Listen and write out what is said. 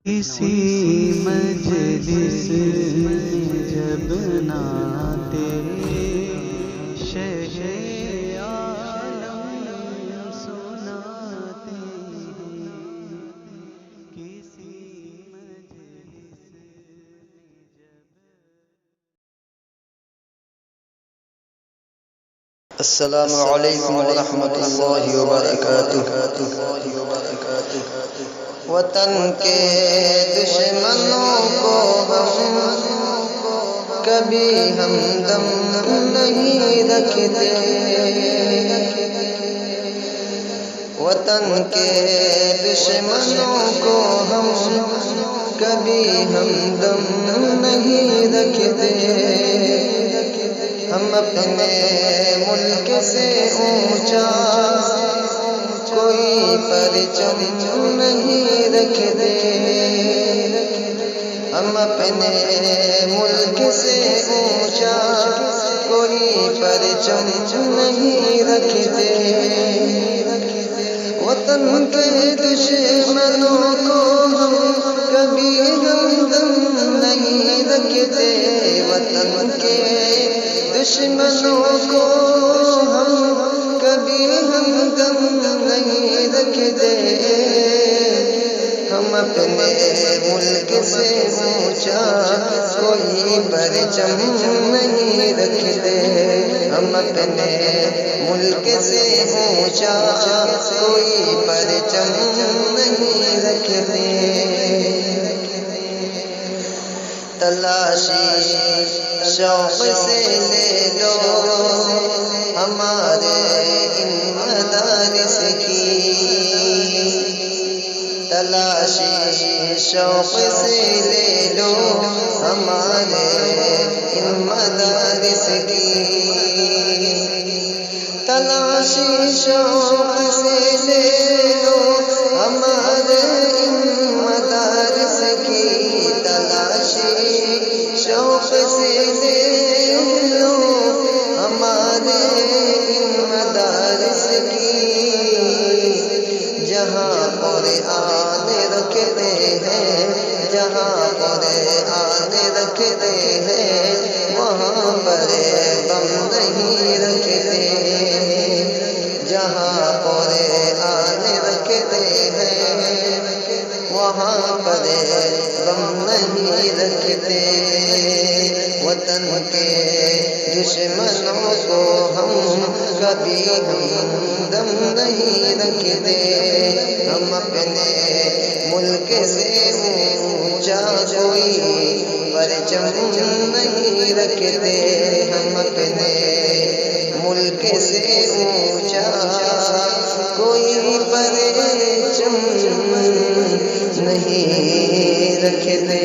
کسی مجلس جب ناتے شہ عالم سناتے کسی مجلس السلام علیکم ورحمۃ اللہ وبرکاتہ۔ وطن کے دشمنوں کو ہم کبھی ہمدم نہیں رکھتے، وطن کے دشمنوں کو ہم کبھی ہمدم نہیں رکھتے، ہم اپنے ملک سے اونچا کوئی پرچم نہیں رکھتے، ہم اپنے ملک سے اونچا کوئی پرچم نہیں رکھتے، وطن کے دشمنوں کو ہم کبھی ہمدم نہیں رکھتے، وطن کے دشمنوں کو ہم کبھی ہمدم نہیں رکھتے، ہم اپنے ملک سے اونچا کوئی پرچم نہیں رکھتے، ہم اپنے ملک سے اونچا کوئی پرچم نہیں رکھتے، تلاشی شوق سے لے لو ہمارے ان مدارس کی، تلاشی شوق سے لے لو ہمارے ان مدارس کی، تلاشی شوق سے لے لو ہمارے ان مدارس کی، تلاشی شوق سے لے لو ہمارے ان مدارس کی، جہاں قرآن رکھتے ہیں، جہاں قرآن رکھتے ہیں، وہاں پر غم نہیں رکھتے، جہاں قرآن رکھتے ہیں وہاں پر غم نہیں رکھتے، وطن کے دشمنوں کو ہم کبھی ہمدم نہیں رکھتے، ہم اپنے ملک سے اونچا کوئی پرچم نہیں رکھتے، ہم اپنے ملک سے اونچا کوئی پرچم نہیں رکھتے۔